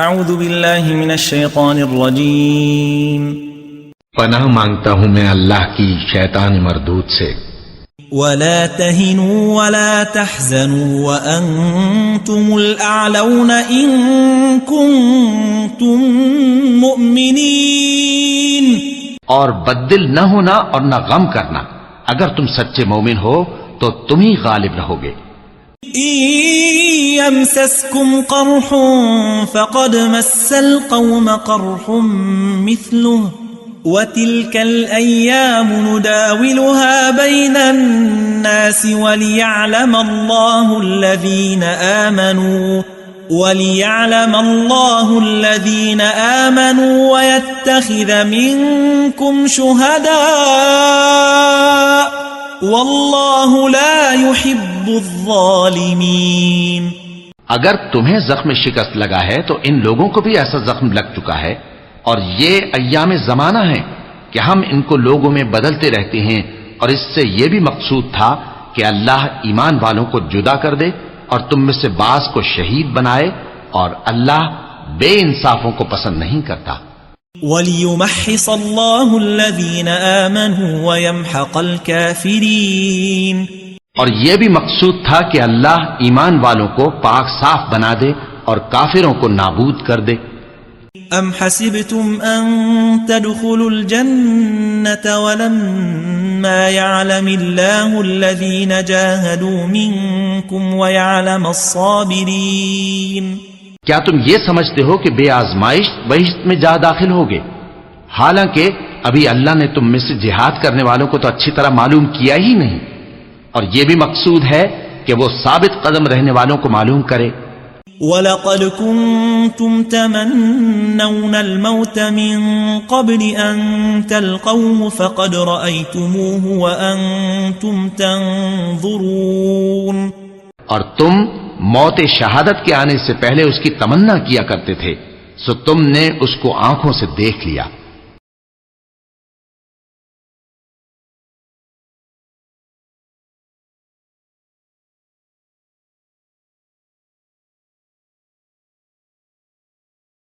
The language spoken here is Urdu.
اعوذ باللہ من الشیطان الرجیم پناہ مانگتا ہوں میں اللہ کی شیطان مردود سے۔ ولا تهنوا ولا تحزنوا وأنتم الأعلون إن كنتم مؤمنين، اور بددل نہ ہونا اور نہ غم کرنا، اگر تم سچے مومن ہو تو تم ہی غالب رہو گے۔ إن يمسسكم قرح فقد مس القوم قرح مثله وَتِلْكَ الْأَيَّامُ نُدَاوِلُهَا بَيْنَ النَّاسِ وَلِيَعْلَمَ اللَّهُ الَّذِينَ آمَنُوا وَيَتَّخِذَ مِنكُمْ شُهَدَاءَ وَاللَّهُ لَا يُحِبُّ الظَّالِمِينَ۔ اگر تمہیں زخم شکست لگا ہے تو ان لوگوں کو بھی ایسا زخم لگ چکا ہے، اور یہ ایام زمانہ ہے کہ ہم ان کو لوگوں میں بدلتے رہتے ہیں، اور اس سے یہ بھی مقصود تھا کہ اللہ ایمان والوں کو جدا کر دے اور تم میں سے بعض کو شہید بنائے، اور اللہ بے انصافوں کو پسند نہیں کرتا۔ وَلِيُمَحِّصَ اللَّهُ الَّذِينَ آمَنُوا وَيَمْحَقَ الْكَافِرِينَ، اور یہ بھی مقصود تھا کہ اللہ ایمان والوں کو پاک صاف بنا دے اور کافروں کو نابود کر دے۔ ام حسبتم ان تدخلوا الجنة ولما يعلم الله الذين جاهدوا منكم ويعلم الصابرين، کیا تم یہ سمجھتے ہو کہ بے آزمائش بہشت میں جا داخل ہوگے، حالانکہ ابھی اللہ نے تم میں سے جہاد کرنے والوں کو تو اچھی طرح معلوم کیا ہی نہیں، اور یہ بھی مقصود ہے کہ وہ ثابت قدم رہنے والوں کو معلوم کرے۔ وَلَقَدْ كُنْتُمْ تَمَنَّوْنَ الْمَوْتَ مِنْ قَبْلِ أَنْ تَلْقَوْهُ فَقَدْ رَأَيْتُمُوهُ وَأَنْتُمْ تَنْظُرُونَ، اور تم موت شہادت کے آنے سے پہلے اس کی تمنا کیا کرتے تھے، سو تم نے اس کو آنکھوں سے دیکھ لیا۔